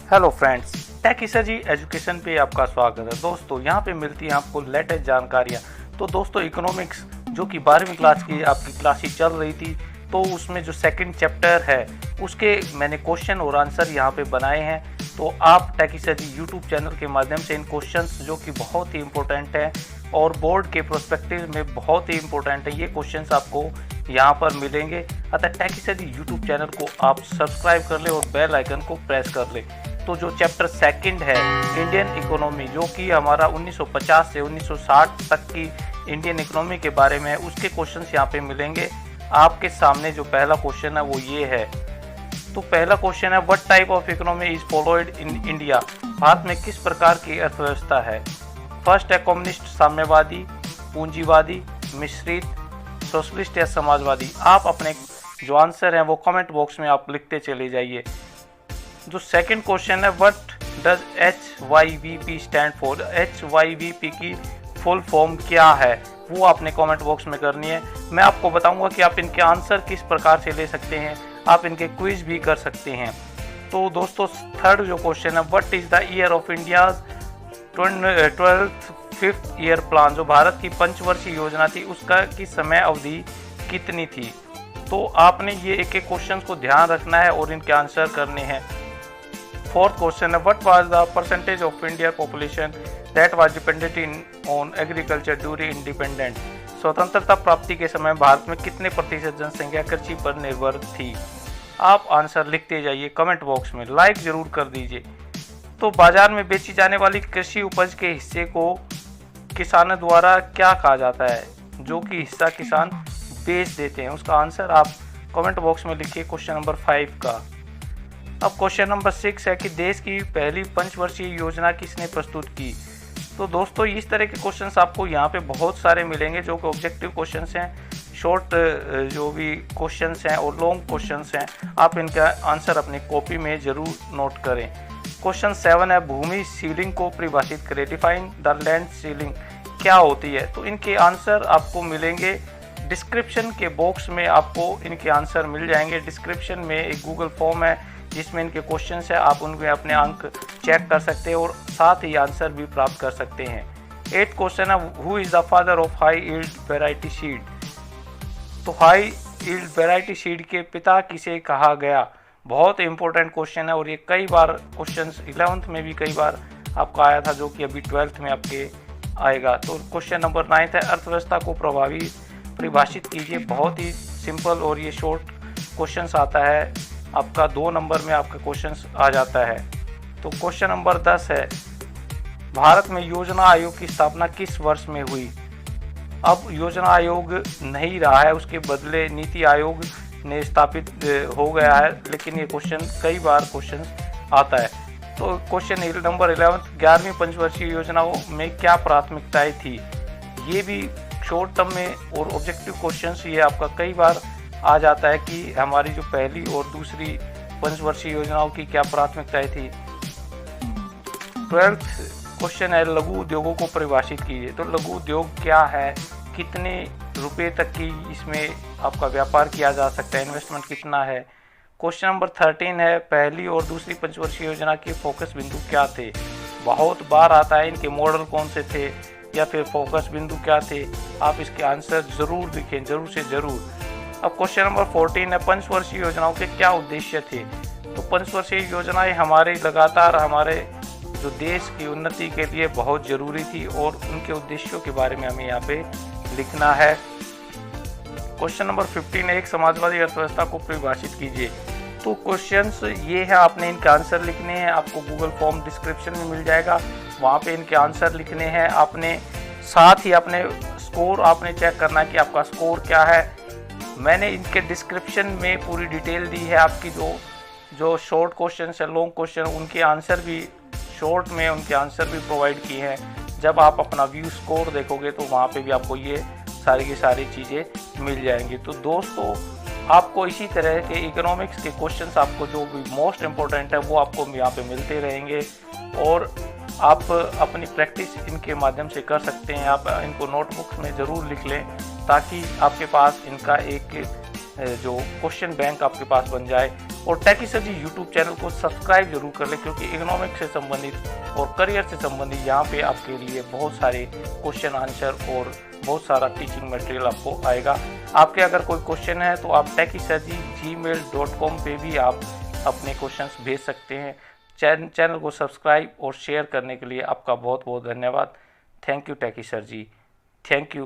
Hello friends, take जी education पे आपका स्वागत है। दोस्तों यहाँ पे मिलती है आपको लेटेस्ट जानकारियाँ। तो दोस्तों इकोनॉमिक्स जो कि 12वीं क्लास की आपकी क्लासेस चल रही थी, तो उसमें जो सेकंड चैप्टर है उसके मैंने क्वेश्चन और आंसर यहाँ पे बनाए हैं। तो आप टेक जी यूट्यूब चैनल के माध्यम से इन क्वेश्चंस जो कि बहुत ही इंपॉर्टेंट है और बोर्ड के प्रोस्पेक्टिव में बहुत ही इंपॉर्टेंट है, ये क्वेश्चंस आपको यहाँ पर मिलेंगे। अतः टेक जी यूट्यूब चैनल को आप सब्सक्राइब कर ले और बेल आइकन को प्रेस कर ले। तो जो चैप्टर सेकंड है इंडियन इकोनॉमी, जो कि हमारा 1950 से 1960 तक की इंडियन इकोनॉमी के बारे में है, उसके क्वेश्चंस यहाँ पे मिलेंगे। आपके सामने जो पहला क्वेश्चन है वो ये है। तो पहला क्वेश्चन है, what type of economy is followed in India? Bharat में किस प्रकार की अर्थव्यवस्था है? फर्स्ट है कम्युनिस्ट, साम्यवादी, पूंजीवादी, मिश्रित, सोशलिस्ट या समाजवादी। आप अपने जो आंसर हैं वो कमेंट बॉक्स में आप लिखते चले जाइए। जो सेकंड क्वेश्चन है, what does HYVP stand for? HYVP की फुल फॉर्म क्या है वो आपने कमेंट बॉक्स में करनी है। मैं आपको बताऊंगा कि आप इनके आंसर किस प्रकार से ले सकते हैं, आप इनके क्विज भी कर सकते हैं। तो दोस्तों थर्ड जो क्वेश्चन है, what is the year of India's 12th 5th year plan? जो भारत की पंचवर्षीय योजना थी उसका की समय अवधि कितनी थी? तो आपने ये एक एक क्वेश्चन को ध्यान रखना है और इनके आंसर करने हैं। फोर्थ क्वेश्चन है, what was the percentage of India population that was dependent on agriculture during independent? स्वतंत्रता प्राप्ति के समय भारत में कितने प्रतिशत जनसंख्या कृषि पर निर्भर थी? आप आंसर लिखते जाइए कमेंट बॉक्स में, लाइक जरूर कर दीजिए। तो बाजार में बेची जाने वाली कृषि उपज के हिस्से को किसानों द्वारा क्या कहा जाता है, जो कि हिस्सा किसान बेच देते हैं? उसका आंसर आप कमेंट बॉक्स में लिखिए क्वेश्चन नंबर 5 का। अब क्वेश्चन नंबर 6 है कि देश की पहली पंचवर्षीय योजना किसने प्रस्तुत की? तो दोस्तों इस तरह के क्वेश्चंस आपको यहाँ पे बहुत सारे मिलेंगे, जो कि ऑब्जेक्टिव क्वेश्चंस हैं, शॉर्ट जो भी क्वेश्चंस हैं और लॉन्ग क्वेश्चंस हैं। आप इनका आंसर अपनी कॉपी में ज़रूर नोट करें। क्वेश्चन 7 है, भूमि सीलिंग को परिभाषित करें। डिफाइन द लैंड सीलिंग क्या होती है? तो इनके आंसर आपको मिलेंगे डिस्क्रिप्शन के बॉक्स में, आपको इनके आंसर मिल जाएंगे। डिस्क्रिप्शन में एक गूगल फॉर्म है जिसमें इनके क्वेश्चंस है, आप उनमें अपने अंक चेक कर सकते हैं और साथ ही आंसर भी प्राप्त कर सकते हैं। 8th क्वेश्चन है, who is the father of high yield variety seed? तो हाई यील्ड वैरायटी सीड के पिता किसे कहा गया? बहुत इंपॉर्टेंट क्वेश्चन है और ये कई बार क्वेश्चंस 11th में भी कई बार आपका आया था, जो कि अभी 12th में आपके आएगा। तो क्वेश्चन नंबर 9 है, अर्थव्यवस्था को प्रभावी परिभाषित कीजिए। बहुत ही सिंपल और ये शॉर्ट क्वेश्चंस आता है, आपका 2 नंबर में आपका क्वेश्चंस आ जाता है। तो क्वेश्चन नंबर 10 है, भारत में योजना आयोग की स्थापना किस वर्ष में हुई? अब योजना आयोग नहीं रहा है, उसके बदले नीति आयोग ने स्थापित हो गया है, लेकिन ये क्वेश्चन कई बार क्वेश्चन आता है। तो क्वेश्चन नंबर 11, 11वीं पंचवर्षीय योजनाओं में क्या प्राथमिकताएं थी? ये भी शॉर्ट टर्म में और ऑब्जेक्टिव क्वेश्चंस ये आपका कई बार आ जाता है कि हमारी जो पहली और दूसरी पंचवर्षीय योजनाओं की क्या प्राथमिकताएं थी। 12th क्वेश्चन है, लघु उद्योगों को परिभाषित कीजिए। तो लघु उद्योग क्या है, कितने रुपए तक की इसमें आपका व्यापार किया जा सकता है, इन्वेस्टमेंट कितना है? क्वेश्चन नंबर 13 है, पहली और दूसरी पंचवर्षीय योजना के फोकस बिंदु क्या थे? बहुत बार आता है, इनके मॉडल कौन से थे या फिर फोकस बिंदु क्या थे? आप इसके आंसर जरूर लिखें, जरूर से जरूर। अब क्वेश्चन नंबर 14 है, पंचवर्षीय योजनाओं के क्या उद्देश्य थे? तो पंचवर्षीय योजनाएं हमारे लगातार हमारे जो देश की उन्नति के लिए बहुत ज़रूरी थी और उनके उद्देश्यों के बारे में हमें यहाँ पे लिखना है। क्वेश्चन नंबर 15 है, एक समाजवादी अर्थव्यवस्था को परिभाषित कीजिए। तो क्वेश्चंस ये है, आपने इनके आंसर लिखने हैं। आपको गूगल फॉर्म डिस्क्रिप्शन में मिल जाएगा, वहाँ पे इनके आंसर लिखने हैं। आपने साथ ही अपने स्कोर आपने चेक करना है कि आपका स्कोर क्या है। मैंने इनके डिस्क्रिप्शन में पूरी डिटेल दी है। आपकी जो शॉर्ट क्वेश्चन है, लॉन्ग क्वेश्चन, उनके आंसर भी शॉर्ट में उनके आंसर भी प्रोवाइड किए हैं। जब आप अपना व्यू स्कोर देखोगे तो वहाँ पे भी आपको ये सारी की सारी चीज़ें मिल जाएंगी। तो दोस्तों आपको इसी तरह के इकोनॉमिक्स के क्वेश्चंस, आपको जो भी मोस्ट इम्पोर्टेंट है वो आपको यहाँ पे मिलते रहेंगे और आप अपनी प्रैक्टिस इनके माध्यम से कर सकते हैं। आप इनको नोटबुक में ज़रूर लिख लें ताकि आपके पास इनका एक जो क्वेश्चन बैंक आपके पास बन जाए और टेकी सर जी यूट्यूब चैनल को सब्सक्राइब जरूर कर लें, क्योंकि इकोनॉमिक्स से संबंधित और करियर से संबंधित यहाँ पे आपके लिए बहुत सारे क्वेश्चन आंसर और बहुत सारा टीचिंग मटेरियल आपको आएगा। आपके अगर कोई क्वेश्चन है तो आप techisirji@gmail.com पे भी आप अपने क्वेश्चंस भेज सकते हैं। चैनल को सब्सक्राइब और शेयर करने के लिए आपका बहुत बहुत धन्यवाद। Thank you Teki sir ji, thank you.